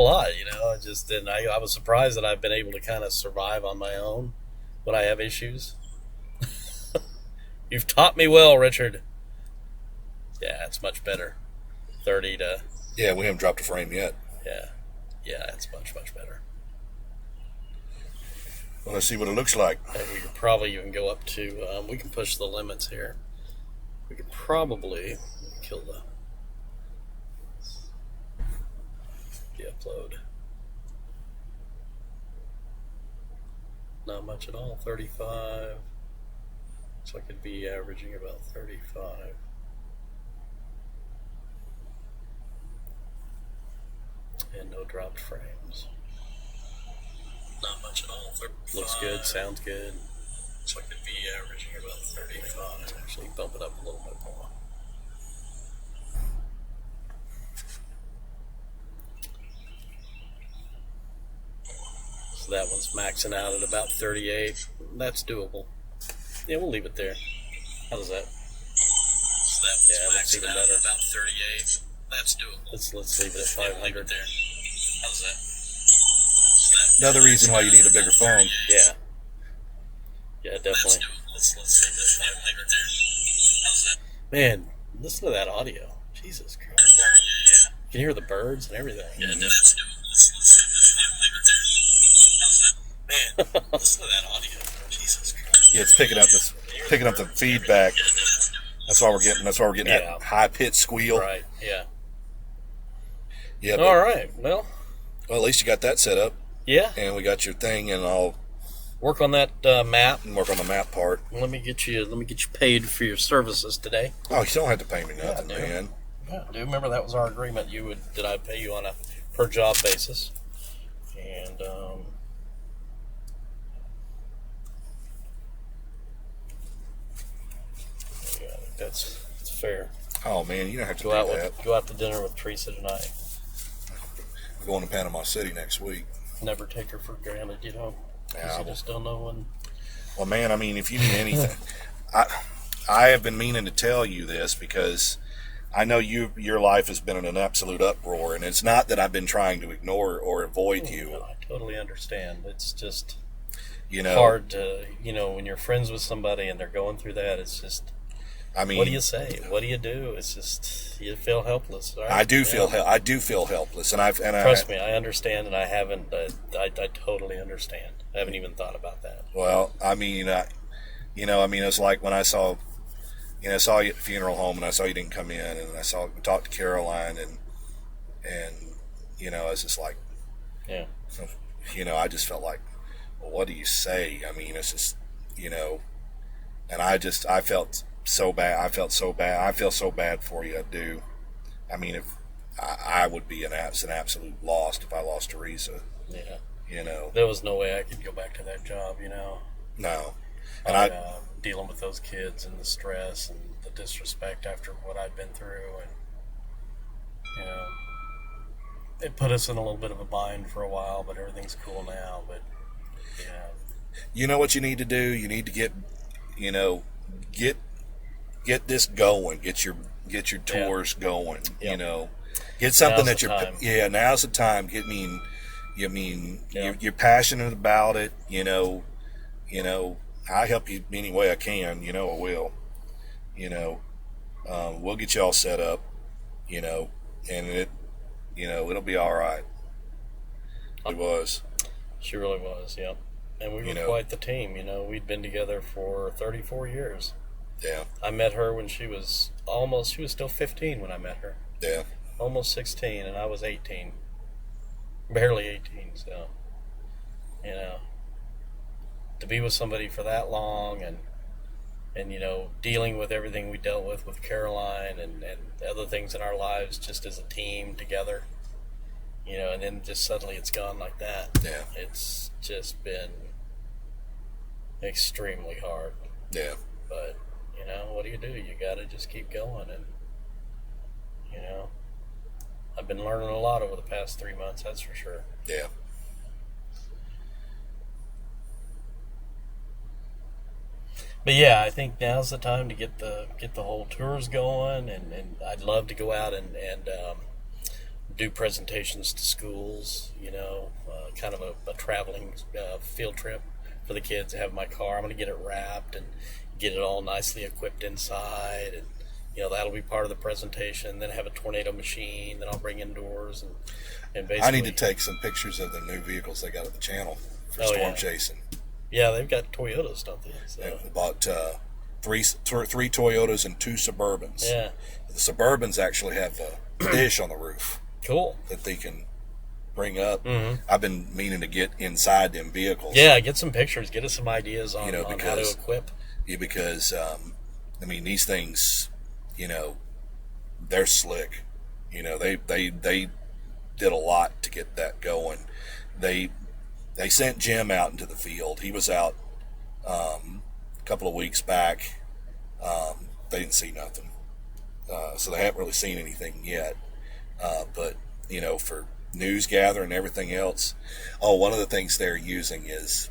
a lot. I just didn't. I was surprised that I've been able to kind of survive on my own when I have issues. You've taught me well, Richard. Yeah, it's much better. 30 to, Yeah, we haven't dropped a frame yet. yeah, yeah, it's much, much better. Well, let's see what it looks like. And we could probably even go up to, we can push the limits here. We could probably kill the upload. Not much at all, 35. So I could be averaging about 35. And no dropped frames. Not much at all. 35. Looks good, sounds good. So I could be averaging about 35. Actually bump it up a little bit more. So that one's maxing out at about 38. That's doable. Yeah, we'll leave it there. How does that? So that one's maxing even better. About 38. That's doable. Let's leave it at 500 there. How's that? Another reason why you need a bigger phone. Yeah. Yeah, definitely. Let's leave it at 500 there. How's that? Man, listen to that audio. Jesus Christ. Yeah. You can hear the birds and everything. Yeah, definitely. Let's leave it there. How's that? Man, listen to that audio. Jesus Christ. Yeah, it's picking up the feedback. That's why we're getting that high pitched squeal. Right. Yeah. Yeah. All right. Well, at least you got that set up. Yeah. And we got your thing, and I'll work on that map. And work on the map part. Let me get you paid for your services today. Oh, you don't have to pay me nothing, man. Yeah, I do. Remember that was our agreement. That I pay you on a per job basis, and yeah, I think that's fair. Oh man, you don't have to do that. Go out to dinner with Teresa tonight. We're going to Panama City next week. Never take her for granted, Yeah, you just don't know when. Well, man, I mean, if you need anything, I have been meaning to tell you this because I know your life has been in an absolute uproar, and it's not that I've been trying to ignore or avoid you. No, I totally understand. It's just hard to when you're friends with somebody and they're going through that. It's just. I mean, what do you say? What do you do? It's just you feel helpless. Right? I do feel helpless, and trust me, I understand, and I haven't. I totally understand. I haven't even thought about that. Well, I mean, it's like when I saw you at the funeral home, and I saw you didn't come in, and I talked to Caroline, and I was just like, yeah, I just felt like, well, what do you say? I mean, it's just, and I felt so bad. I felt so bad. I feel so bad for you. I do. I mean, if I would be an absolute lost if I lost Teresa. Yeah. you There was no way I could go back to that job, No. And dealing with those kids and the stress and the disrespect after what I'd been through, and it put us in a little bit of a bind for a while, but everything's cool now. But you know what you need to do? You need to get this going. Get your tours going. Yep. Get something now's now's the time. You're passionate about it. I help you any way I can. I will. We'll get you all set up. And it'll be all right. It was. She really was, yeah. And we were quite the team, We'd been together for 34 years. Yeah. I met her when she was still 15 when I met her. Yeah. Almost 16, and I was 18. Barely 18, so, to be with somebody for that long and dealing with everything we dealt with Caroline and other things in our lives just as a team together, and then just suddenly it's gone like that. Yeah. It's just been extremely hard. Yeah. But, what do? You gotta just keep going, and, I've been learning a lot over the past 3 months, that's for sure. Yeah. But yeah, I think now's the time to get the whole tours going, and I'd love to go out and do presentations to schools, kind of a traveling field trip for the kids. Have my car. I'm going to get it wrapped and get it all nicely equipped inside, and that'll be part of the presentation. Then have a tornado machine that I'll bring indoors, and basically. I need to take some pictures of the new vehicles they got at the channel for storm chasing. Yeah, they've got Toyotas, don't they? So. They bought three Toyotas and 2 Suburbans. Yeah. The Suburbans actually have a dish on the roof. Cool. That they can bring up. Mm-hmm. I've been meaning to get inside them vehicles. Yeah, get some pictures. Get us some ideas on, on how to equip. Yeah, because, these things, they're slick. They did a lot to get that going. They sent Jim out into the field. He was out a couple of weeks back. They didn't see nothing. So they haven't really seen anything yet. But, for news gather and everything else. Oh, one of the things they're using it's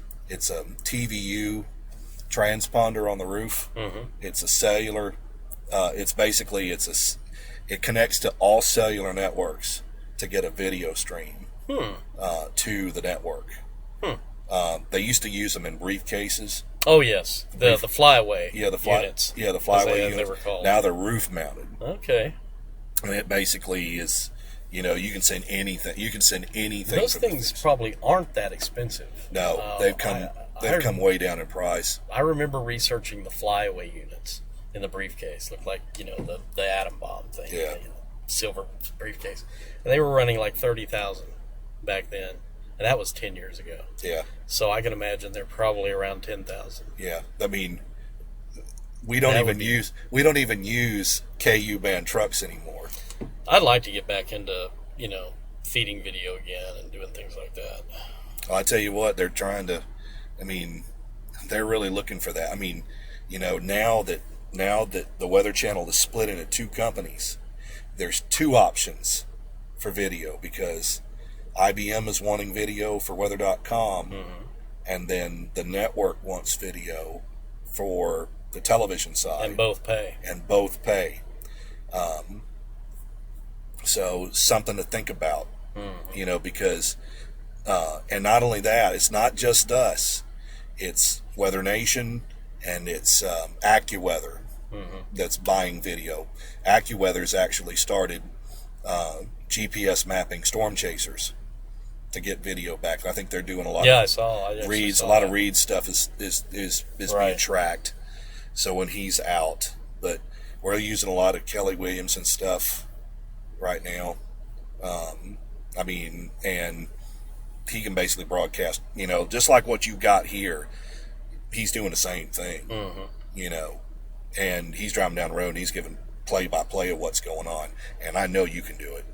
a TVU transponder on the roof. Mm-hmm. It's a cellular. It connects to all cellular networks to get a video stream to the network. They used to use them in briefcases. Oh yes, the flyaway. Units. Yeah, the flyaway units. They were called. Now they're roof mounted. Okay. And it basically is, you can send anything. You can send anything. Those things probably aren't that expensive. No, they've come way down in price. I remember researching the flyaway units in the briefcase. Looked like the atom bomb thing. Yeah. Silver briefcase, and they were running like 30,000 back then, and that was 10 years ago. Yeah. So I can imagine they're probably around 10,000. Yeah, we don't even use KU band trucks anymore. I'd like to get back into feeding video again and doing things like that. Well, I tell you what, they're trying to. They're really looking for that. Now that the Weather Channel is split into 2 companies, there's 2 options for video because IBM is wanting video for weather.com, and then the network wants video for the television side. And both pay. So something to think about, because, and not only that, it's not just us. It's Weather Nation and it's AccuWeather that's buying video. AccuWeather's actually started GPS mapping storm chasers to get video back. I think they're doing a lot. Yeah, I saw. Reed's, a lot of Reed's stuff is being tracked. So when he's out, but we're using a lot of Kelly Williamson stuff right now. And he can basically broadcast, just like what you got here. He's doing the same thing, and he's driving down the road and he's giving play-by-play of what's going on. And I know you can do it,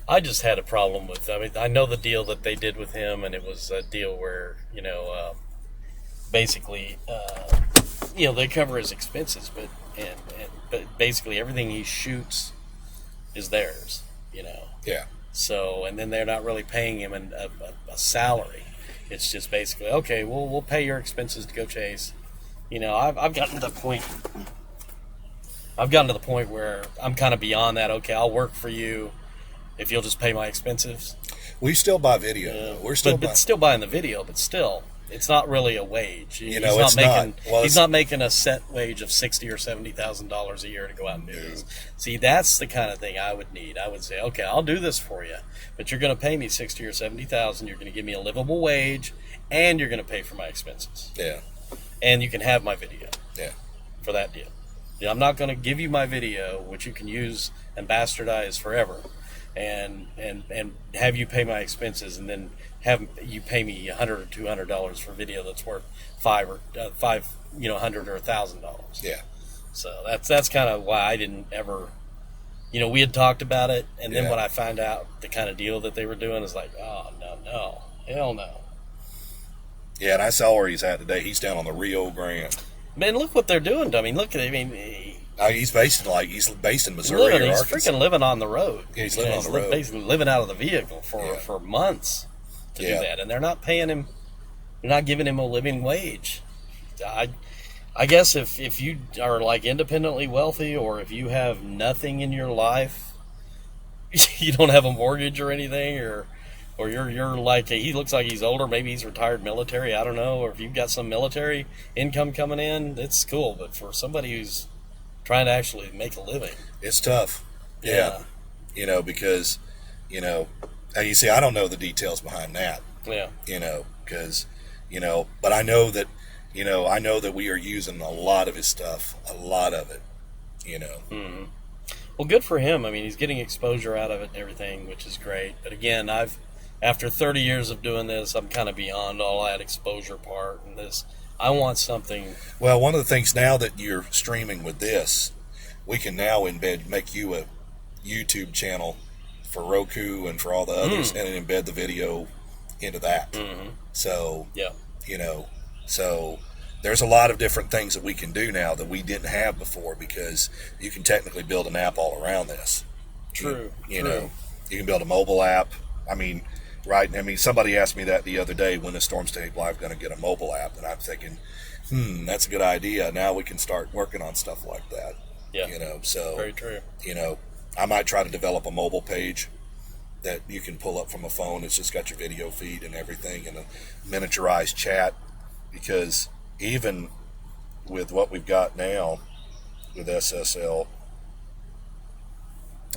I just had a problem with, I know the deal that they did with him, and it was a deal where, basically, they cover his expenses, but basically everything he shoots is theirs, Yeah. So, and then they're not really paying him a salary. It's just basically, okay, we'll pay your expenses to go chase. I've gotten to the point. I've gotten to the point where I'm kind of beyond that. Okay, I'll work for you if you'll just pay my expenses. We still buy video. We're still buying the video, but still, it's not really a wage. He's not making a set wage of $60,000 or $70,000 a year to go out and do this. See, that's the kind of thing I would need. I would say, okay, I'll do this for you, but you're going to pay me $60,000 or $70,000. You're going to give me a livable wage, and you're going to pay for my expenses. Yeah. And you can have my video. Yeah. For that deal. I'm not going to give you my video, which you can use and bastardize forever, and have you pay my expenses, and then have you pay me $100 or $200 for video that's worth $500 or $1,000. Yeah. So that's kind of why I didn't ever, we had talked about it, and then when I found out the kind of deal that they were doing, it's like, oh no, hell no. Yeah, and I saw where he's at today. He's down on the Rio Grande. Man, look what they're doing to him. He's based in Missouri or Arkansas. He's freaking living on the road. Yeah, he's living on the road. Basically living out of the vehicle for months to do that, and they're not paying him. They're not giving him a living wage. I guess if you are like independently wealthy, or if you have nothing in your life, you don't have a mortgage or anything, or you're like, he looks like he's older, maybe he's retired military, I don't know, or if you've got some military income coming in, it's cool. But for somebody who's trying to actually make a living, it's tough. Yeah. You know, because, you know, and you see, I don't know the details behind that. Yeah. You know, because, you know, but I know that, you know, I know that we are using a lot of his stuff, a lot of it, you know. Mm-hmm. Well, good for him. I mean, he's getting exposure out of it and everything, which is great. But again, after 30 years of doing this, I'm kind of beyond all that exposure part. And this, I want something. Well, one of the things now that you're streaming with this, we can now make you a YouTube channel for Roku and for all the others, and embed the video into that. Mm-hmm. So, yeah, you know, so there's a lot of different things that we can do now that we didn't have before, because you can technically build an app all around this. True. You know, you can build a mobile app. I mean, right? I mean, somebody asked me that the other day, when is Stormscape Live going to get a mobile app? And I'm thinking, that's a good idea. Now we can start working on stuff like that. Yeah. You know, so very true. You know, I might try to develop a mobile page that you can pull up from a phone. It's just got your video feed and everything, and a miniaturized chat, because even with what we've got now with SSL,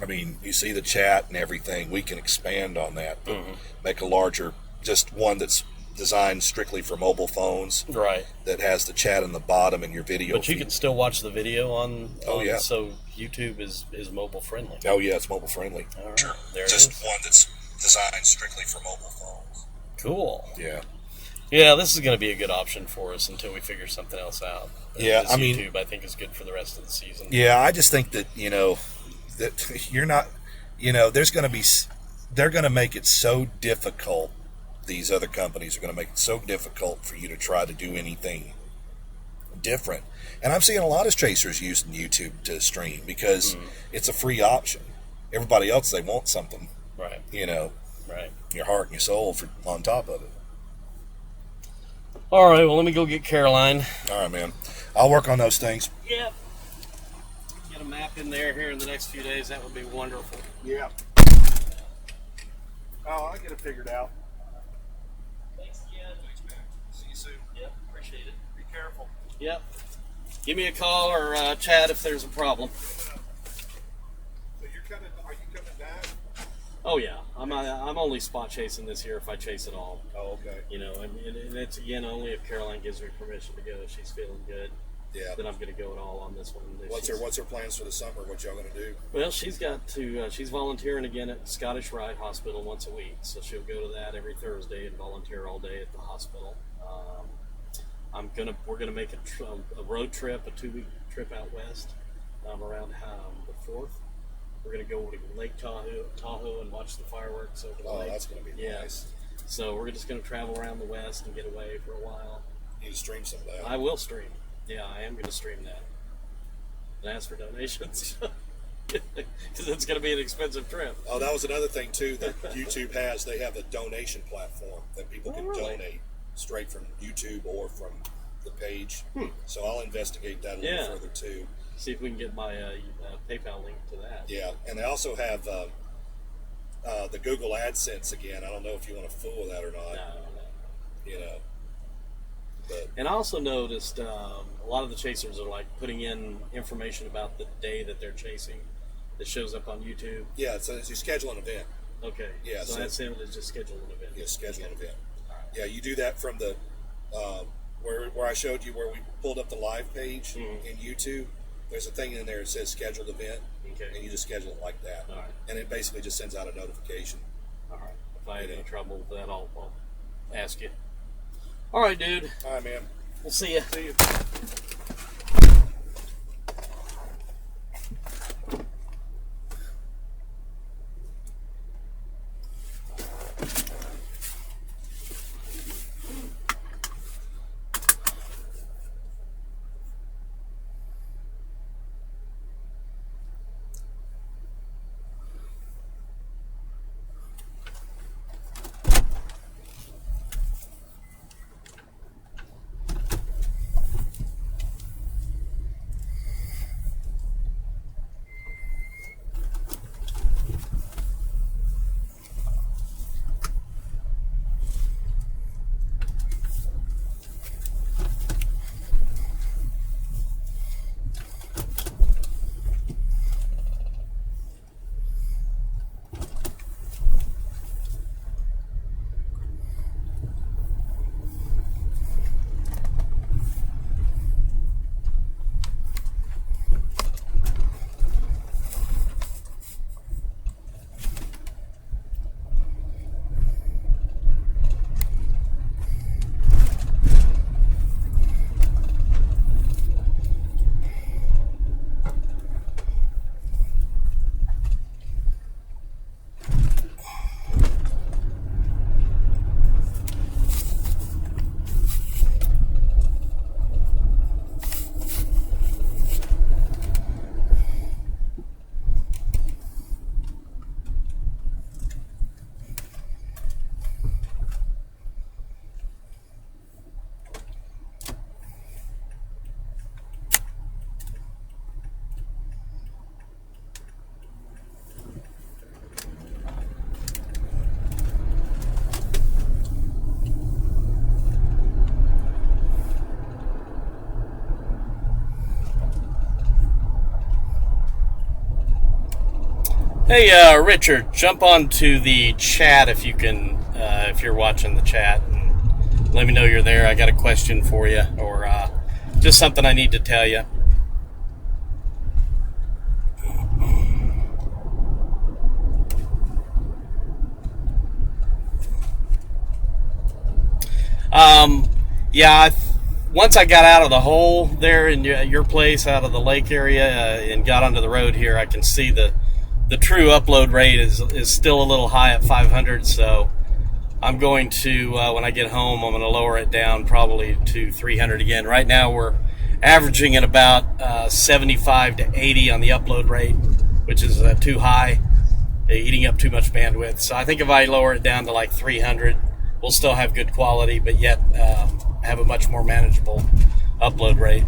I mean, you see the chat and everything, we can expand on that, but make a larger, just one that's designed strictly for mobile phones. Right. That has the chat in the bottom and your video But feed. You can still watch the video on yeah. So YouTube is mobile friendly. Oh yeah, it's mobile friendly. All right. Sure. There just it is. One that's designed strictly for mobile phones. Cool. Yeah. Yeah, this is going to be a good option for us until we figure something else out. Yeah, I mean, YouTube, I think, is good for the rest of the season. Yeah, I just think that, you know, that you're not, you know, they're going to make it so difficult. These other companies are going to make it so difficult for you to try to do anything different. And I'm seeing a lot of tracers using YouTube to stream because it's a free option. Everybody else, they want something, right? You know, right? Your heart and your soul on top of it. All right, well, let me go get Caroline. All right, man. I'll work on those things. Yeah. Get a map in there here in the next few days. That would be wonderful. Yeah. Oh, I'll get it figured out. Thanks again. Thanks, man. See you soon. Yep, appreciate it. Be careful. Yep. Give me a call or chat if there's a problem. So are you coming back? Oh yeah, I'm only spot chasing this year if I chase it all. Oh, okay. You know, and it's again only if Caroline gives me permission to go. If she's feeling good, then I'm going to go it all on this one. What's her plans for the summer? What y'all going to do? Well, she's got to. She's volunteering again at Scottish Rite Hospital once a week, so she'll go to that every Thursday and volunteer all day at the hospital. We're gonna make a road trip, a 2-week trip out west, around the 4th. We're going to go to Lake Tahoe and watch the fireworks over the lake. Oh, that's going to be nice. So we're just going to travel around the West and get away for a while. You stream some of that. I will stream. Yeah, I am going to stream that. And ask for donations. Because it's going to be an expensive trip. Oh, that was another thing, too, that YouTube has. They have a donation platform that people can donate straight from YouTube or from the page. So I'll investigate that a little further, too. See if we can get my PayPal link to that. Yeah, and they also have the Google AdSense again. I don't know if you want to fool with that or not. No. You know. But. And I also noticed a lot of the chasers are like putting in information about the day that they're chasing that shows up on YouTube. Yeah, so you schedule an event. Okay. Yeah, so that's simple to just schedule an event. Yeah, schedule an event. Yeah, you do that from the where I showed you where we pulled up the live page in YouTube. There's a thing in there that says scheduled event, and you just schedule it like that. All right. And it basically just sends out a notification. All right. If I have any trouble with that, I'll ask you. All right, dude. All right, man. We'll see you. See you. Hey, Richard, jump onto the chat if you can, if you're watching the chat, and let me know you're there. I got a question for you, or just something I need to tell you. Yeah, once I got out of the hole there in your place, out of the lake area, and got onto the road here, I can see the true upload rate is still a little high at 500. So I'm going to, when I get home, I'm going to lower it down probably to 300 again. Right now we're averaging at about 75 to 80 on the upload rate, which is too high, eating up too much bandwidth. So I think if I lower it down to like 300, we'll still have good quality, but yet have a much more manageable upload rate.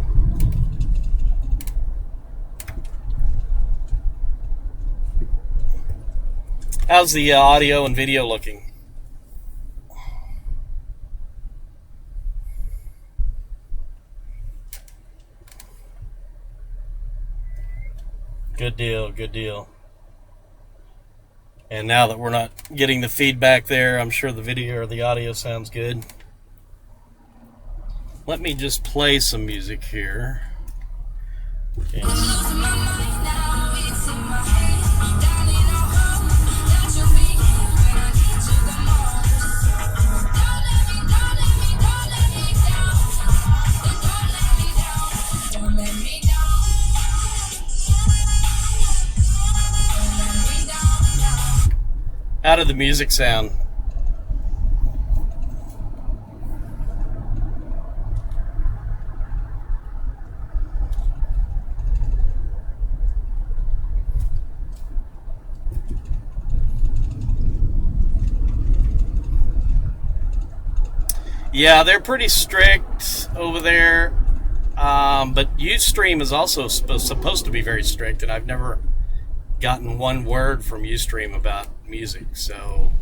How's the audio and video looking? Good deal, good deal. And now that we're not getting the feedback there, I'm sure the video or the audio sounds good. Let me just play some music here. Okay. How did the music sound? Yeah, they're pretty strict over there, but Ustream is also supposed to be very strict, and I've never gotten one word from Ustream about music. So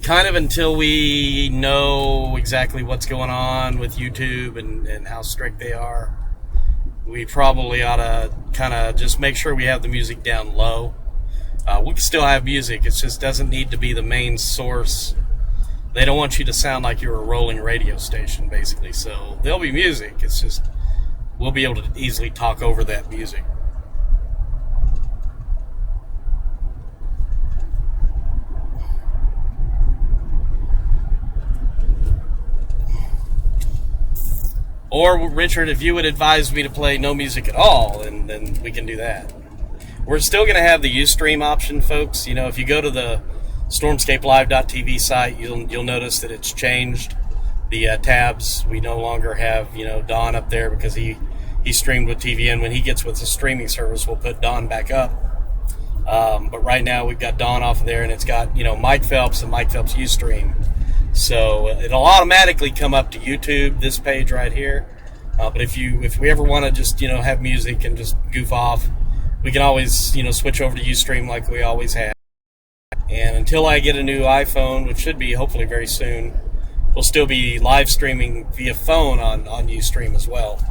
kind of until we know exactly what's going on with YouTube and how strict they are, we probably ought to kind of just make sure we have the music down low. We can still have music, it just doesn't need to be the main source. They don't want you to sound like you're a rolling radio station, basically. So there'll be music, it's just we'll be able to easily talk over that music. Or, Richard, if you would advise me to play no music at all, then we can do that. We're still going to have the Ustream option, folks. You know, if you go to the StormscapeLive.tv site, you'll notice that it's changed the tabs. We no longer have, Don up there because he streamed with TVN. When he gets with the streaming service, we'll put Don back up. But right now we've got Don off of there, and it's got, Mike Phelps and Mike Phelps Ustream. So it'll automatically come up to YouTube, this page right here. But if we ever want to just, have music and just goof off, we can always, switch over to Ustream like we always have. And until I get a new iPhone, which should be hopefully very soon, we'll still be live streaming via phone on Ustream as well.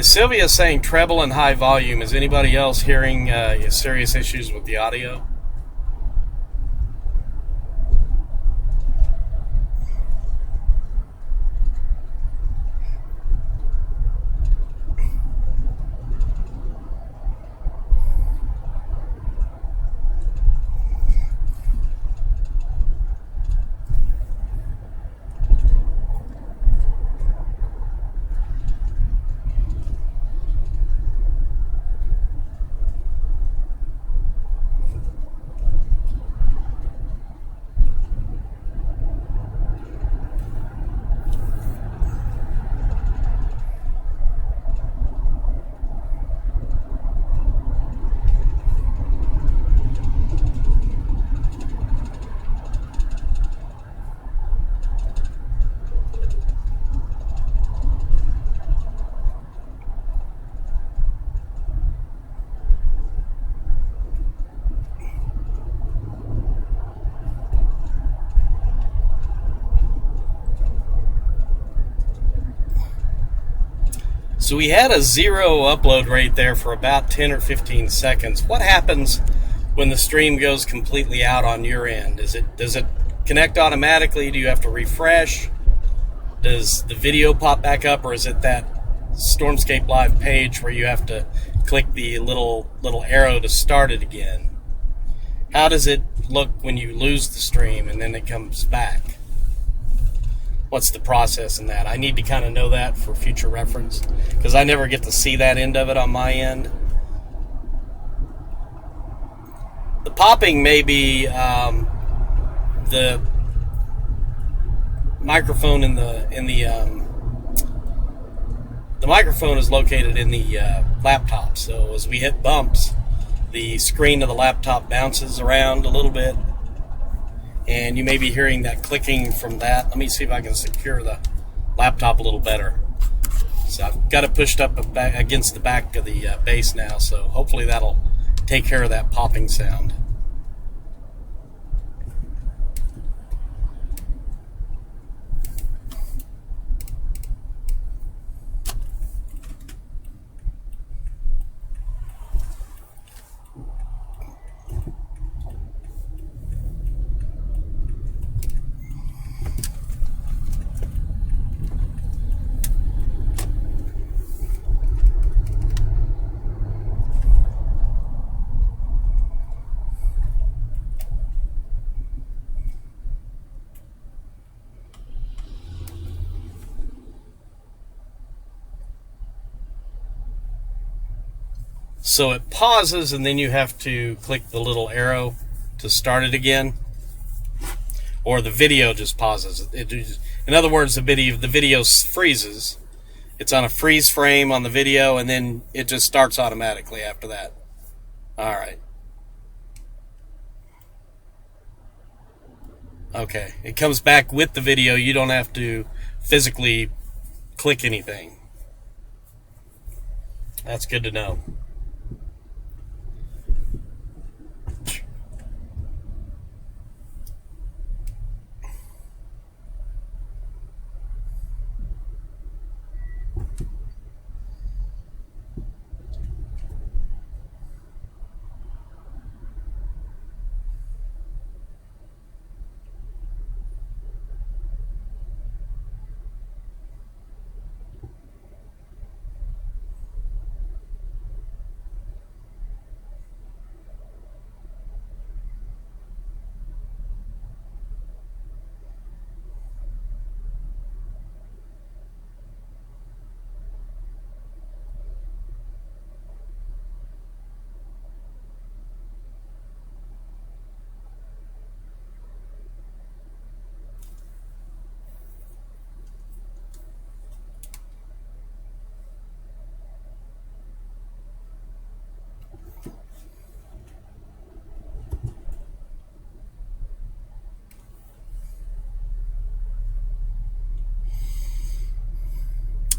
Sylvia's saying treble and high volume. Is anybody else hearing serious issues with the audio? So we had a 0 upload rate there for about 10 or 15 seconds. What happens when the stream goes completely out on your end? Does it connect automatically? Do you have to refresh? Does the video pop back up, or is it that Stormscape Live page where you have to click the little arrow to start it again? How does it look when you lose the stream and then it comes back? What's the process in that? I need to kind of know that for future reference, because I never get to see that end of it on my end. The popping may be the microphone the microphone is located in the laptop. So as we hit bumps, the screen of the laptop bounces around a little bit, and you may be hearing that clicking from that. Let me see if I can secure the laptop a little better. So I've got it pushed up against the back of the base now, so hopefully that'll take care of that popping sound. So it pauses, and then you have to click the little arrow to start it again, or the video just pauses. In other words, the video freezes. It's on a freeze frame on the video, and then it just starts automatically after that. All right. Okay, it comes back with the video. You don't have to physically click anything. That's good to know.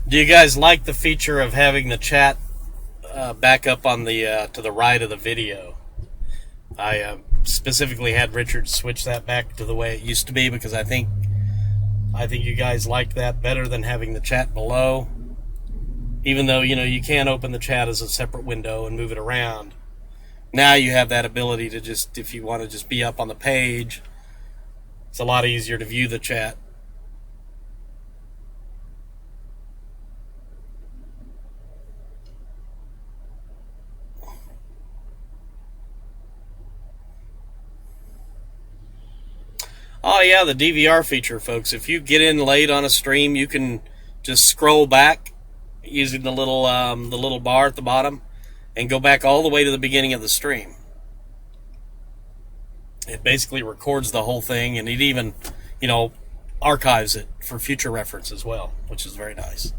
Do you guys like the feature of having the chat back up on the to the right of the video? I specifically had Richard switch that back to the way it used to be, because I think you guys like that better than having the chat below. Even though, you can open the chat as a separate window and move it around. Now you have that ability to just, if you want to just be up on the page, it's a lot easier to view the chat. Oh yeah, the DVR feature, folks. If you get in late on a stream, you can just scroll back using the little bar at the bottom and go back all the way to the beginning of the stream. It basically records the whole thing, and it even, archives it for future reference as well, which is very nice.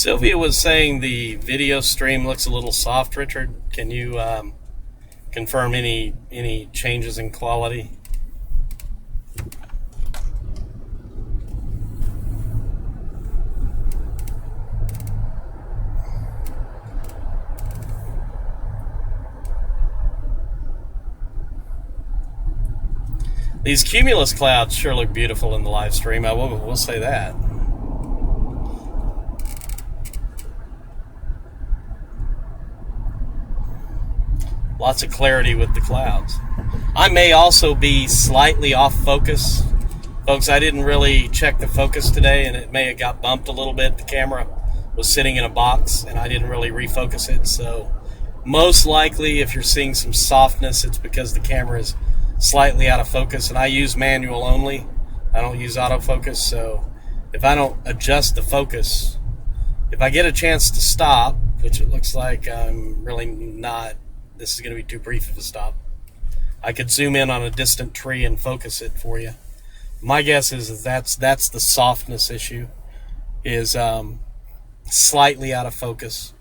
Sylvia was saying the video stream looks a little soft. Richard, can you confirm any changes in quality? These cumulus clouds sure look beautiful in the live stream. We'll say that. Lots of clarity with the clouds. I may also be slightly off focus. Folks, I didn't really check the focus today, and it may have got bumped a little bit. The camera was sitting in a box, and I didn't really refocus it. So most likely, if you're seeing some softness, it's because the camera is slightly out of focus, and I use manual only. I don't use autofocus, so if I don't adjust the focus, if I get a chance to stop, which it looks like I'm really not, this is going to be too brief of a stop, I could zoom in on a distant tree and focus it for you. My guess is that's the softness issue, is slightly out of focus.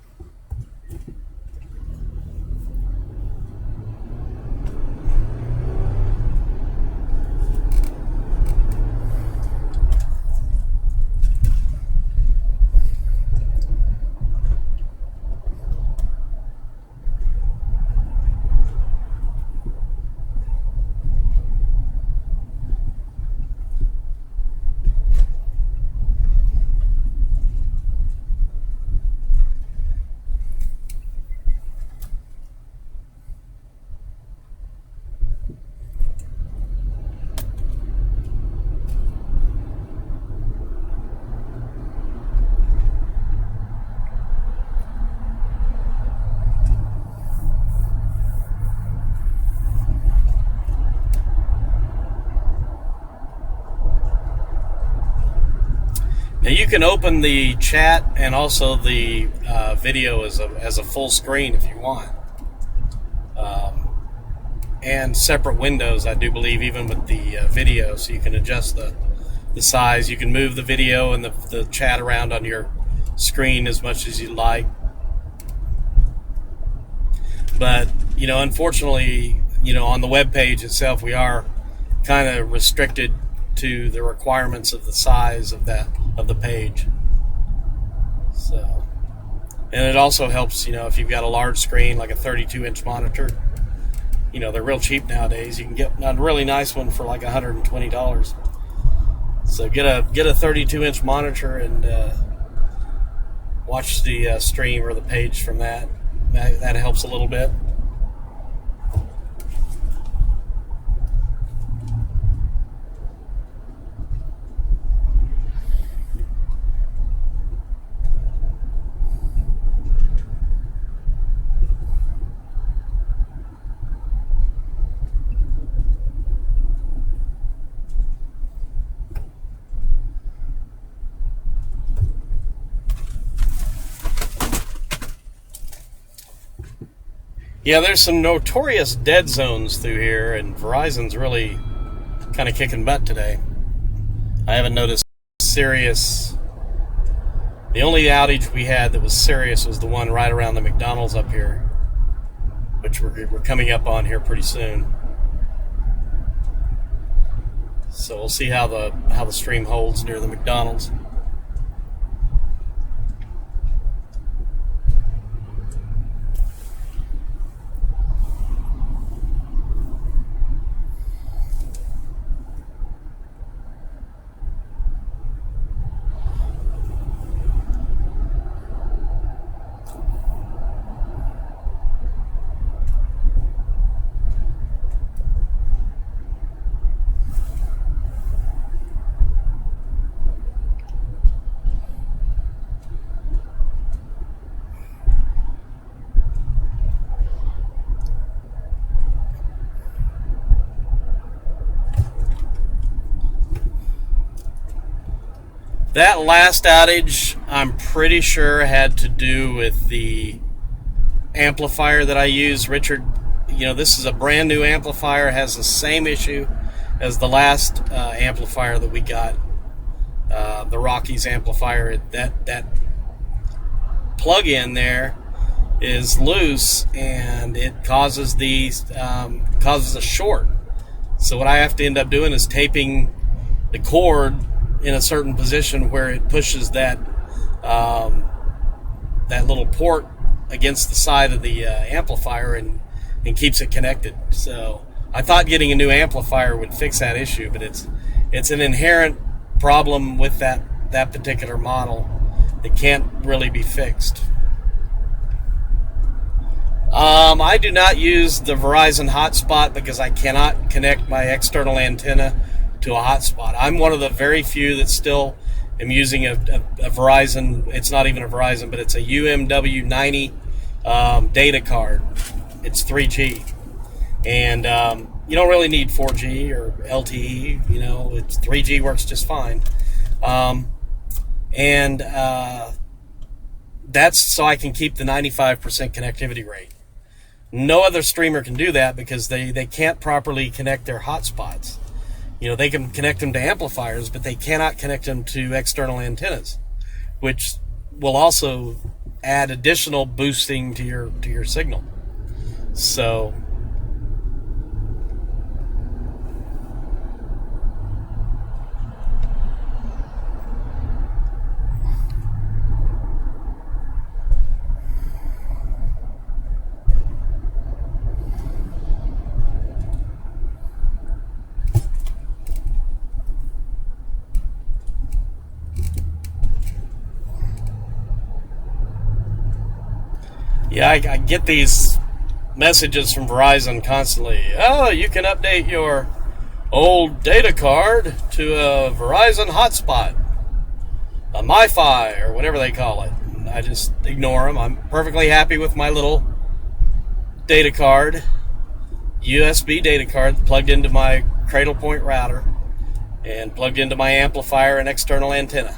Now you can open the chat and also the video as a full screen if you want, and separate windows, I do believe, even with the video, so you can adjust the size. You can move the video and the chat around on your screen as much as you like. But unfortunately, on the web page itself, we are kind of restricted to the requirements of the size of the page. So, and it also helps, if you've got a large screen like a 32-inch monitor. They're real cheap nowadays. You can get a really nice one for like $120. So get a 32-inch monitor and watch the stream or the page from that. That helps a little bit. Yeah, there's some notorious dead zones through here, and Verizon's really kind of kicking butt today. I haven't noticed serious. The only outage we had that was serious was the one right around the McDonald's up here, which we're coming up on here pretty soon. So we'll see how the stream holds near the McDonald's. That last outage, I'm pretty sure, had to do with the amplifier that I use. Richard, this is a brand new amplifier. It has the same issue as the last amplifier that we got, the Rockies amplifier. That plug-in there is loose, and it causes causes a short. So what I have to end up doing is taping the cord in a certain position where it pushes that that little port against the side of the amplifier and keeps it connected. So I thought getting a new amplifier would fix that issue, but it's an inherent problem with that particular model that can't really be fixed. I do not use the Verizon hotspot because I cannot connect my external antenna to a hotspot. I'm one of the very few that still am using a Verizon. It's not even a Verizon, but it's a UMW90 data card. It's 3G, and you don't really need 4G or LTE. It's 3G works just fine, and that's so I can keep the 95% connectivity rate. No other streamer can do that because they can't properly connect their hotspots. They can connect them to amplifiers, but they cannot connect them to external antennas, which will also add additional boosting to your signal. So yeah, I get these messages from Verizon constantly. Oh, you can update your old data card to a Verizon hotspot, a MiFi, or whatever they call it. I just ignore them. I'm perfectly happy with my little data card, USB data card, plugged into my Cradlepoint router and plugged into my amplifier and external antenna.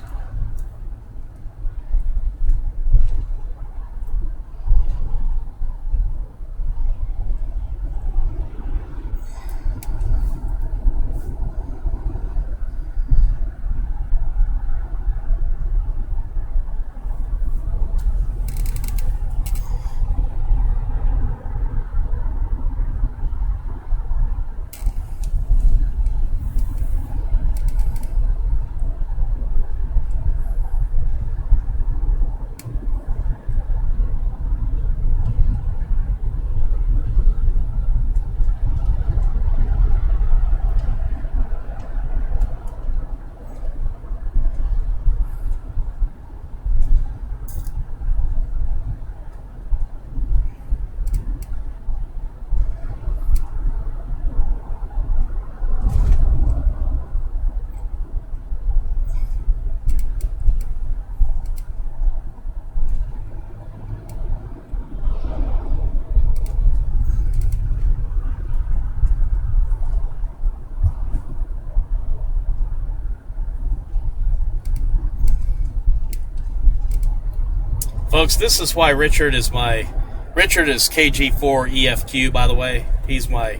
Folks, this is why Richard is KG4EFQ, by the way. He's my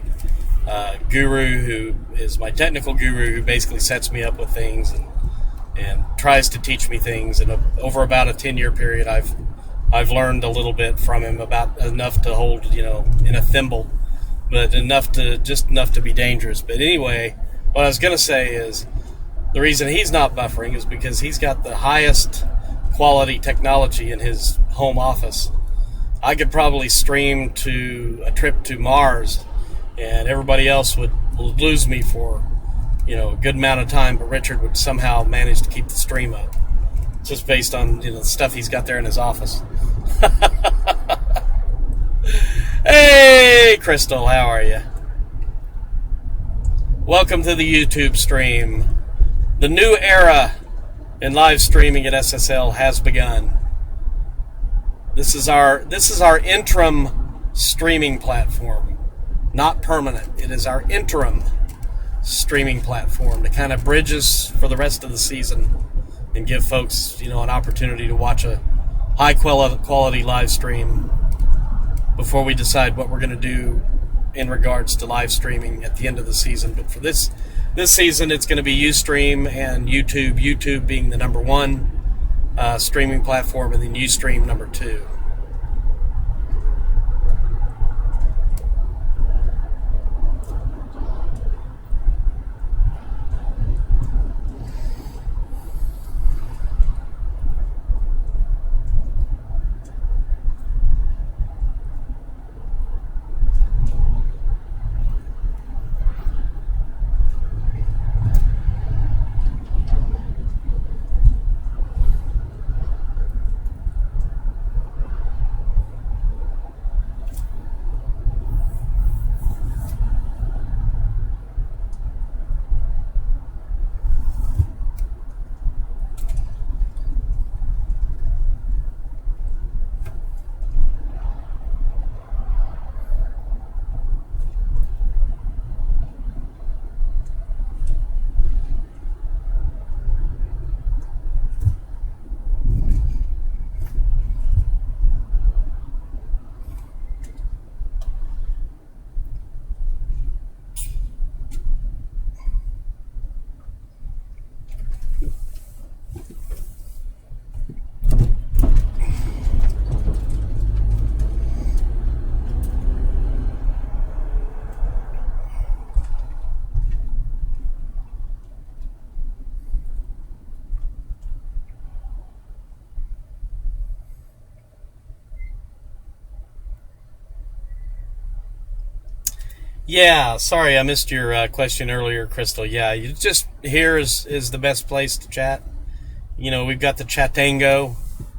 guru, who is my technical guru, who basically sets me up with things and tries to teach me things. And over about a 10-year period, I've learned a little bit from him, about enough to hold, in a thimble, but enough to be dangerous. But anyway, what I was going to say is the reason he's not buffering is because he's got the highest quality technology in his home office. I could probably stream to a trip to Mars, and everybody else would lose me for a good amount of time, but Richard would somehow manage to keep the stream up, just based on the stuff he's got there in his office. Hey, Crystal, how are you? Welcome to the YouTube stream. The new era in live streaming at SSL has begun. This is our interim streaming platform, not permanent. It is our interim streaming platform to kind of bridge us for the rest of the season and give folks, an opportunity to watch a high quality live stream before we decide what we're going to do in regards to live streaming at the end of the season. But for this season, it's going to be Ustream and YouTube being the number one, streaming platform, and then Ustream number 2. Yeah, sorry I missed your question earlier, Crystal. Yeah, you just here is the best place to chat. You know, we've got the Chatango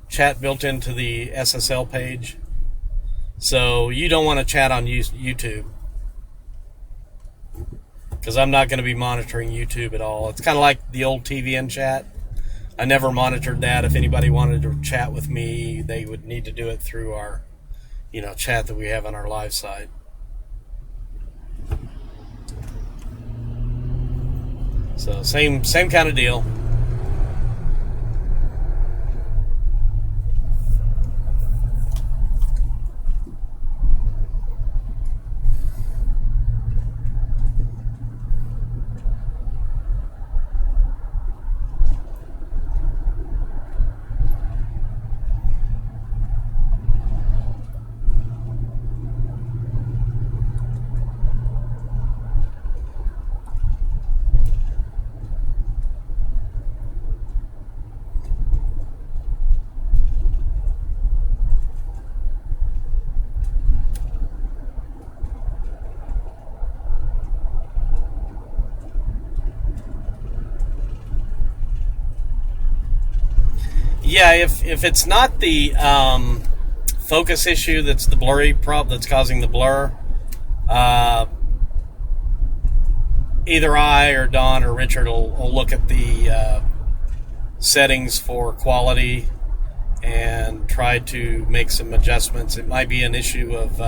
chat built into the SSL page. So you don't want to chat on YouTube, because I'm not going to be monitoring YouTube at all. It's kind of like the old TVN chat. I never monitored that. If anybody wanted to chat with me, they would need to do it through our, chat that we have on our live site. So same kind of deal. Yeah, if it's not the focus issue that's the blurry problem that's causing the blur, either I or Don or Richard will look at the settings for quality and try to make some adjustments. It might be an issue of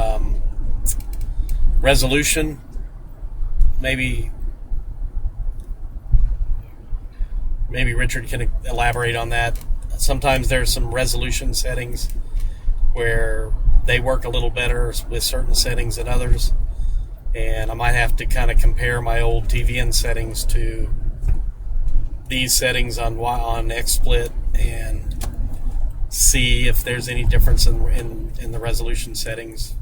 resolution. Maybe Richard can elaborate on that. Sometimes there's some resolution settings where they work a little better with certain settings than others, and I might have to kind of compare my old TVN settings to these settings on XSplit and see if there's any difference in the resolution settings.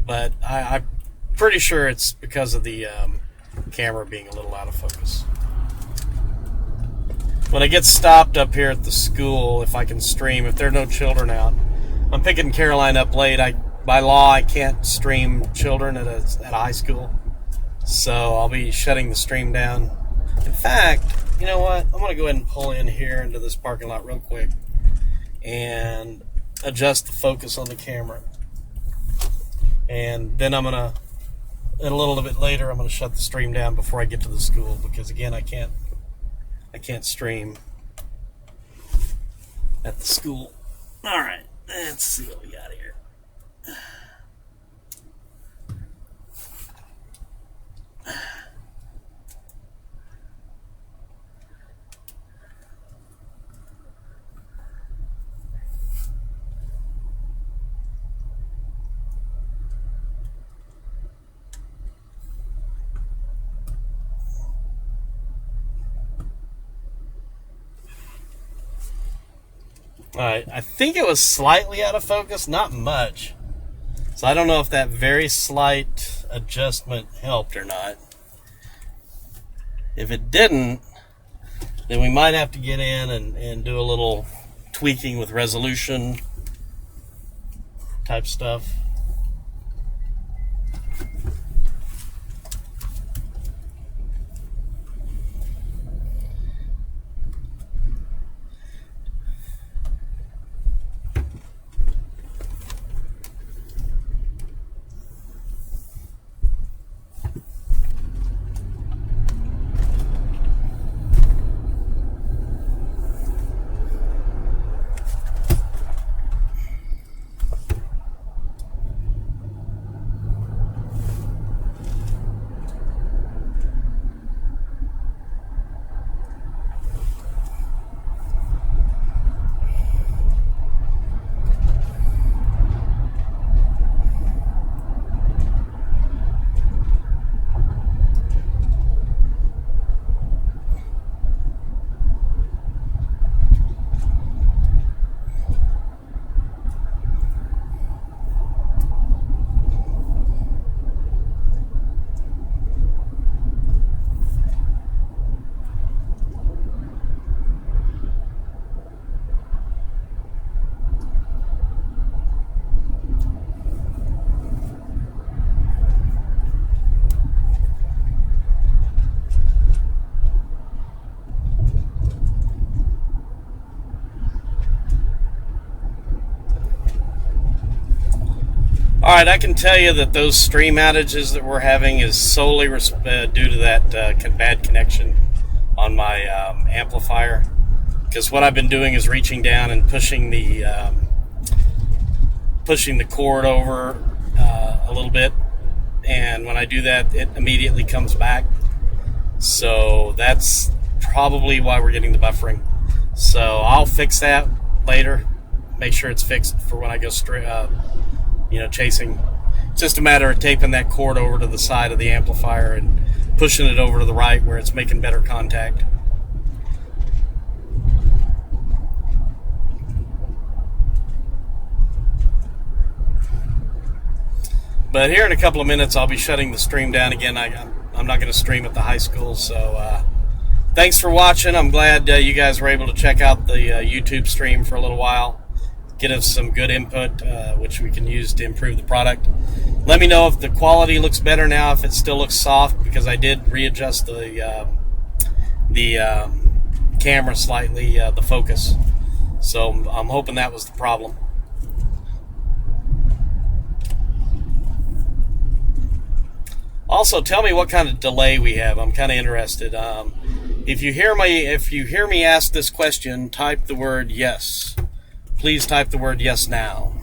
But I'm pretty sure it's because of the camera being a little out of focus. When I get stopped up here at the school, if I can stream, if there are no children out, I'm picking Caroline up late. By law, I can't stream children at a high school, so I'll be shutting the stream down. In fact, you know what? I'm going to go ahead and pull in here into this parking lot real quick and adjust the focus on the camera. And then I'm going to, a little bit later, I'm going to shut the stream down before I get to the school, because again, I can't stream at the school. All right, let's see what we got here. Alright, I think it was slightly out of focus, not much. So I don't know if that very slight adjustment helped or not. If it didn't, then we might have to get in and do a little tweaking with resolution type stuff. Alright, I can tell you that those stream outages that we're having is solely due to that bad connection on my amplifier. Because what I've been doing is reaching down and pushing the cord over a little bit, and when I do that, it immediately comes back. So that's probably why we're getting the buffering. So I'll fix that later. Make sure it's fixed for when I go straight chasing. It's just a matter of taping that cord over to the side of the amplifier and pushing it over to the right where it's making better contact. But here in a couple of minutes, I'll be shutting the stream down again. I'm not going to stream at the high school, so thanks for watching. I'm glad you guys were able to check out the YouTube stream for a little while. Get us some good input, which we can use to improve the product. Let me know if the quality looks better now, if it still looks soft, because I did readjust the camera slightly, the focus. So I'm hoping that was the problem. Also, tell me what kind of delay we have. I'm kind of interested. If you hear me ask this question, type the word yes. Please type the word yes now.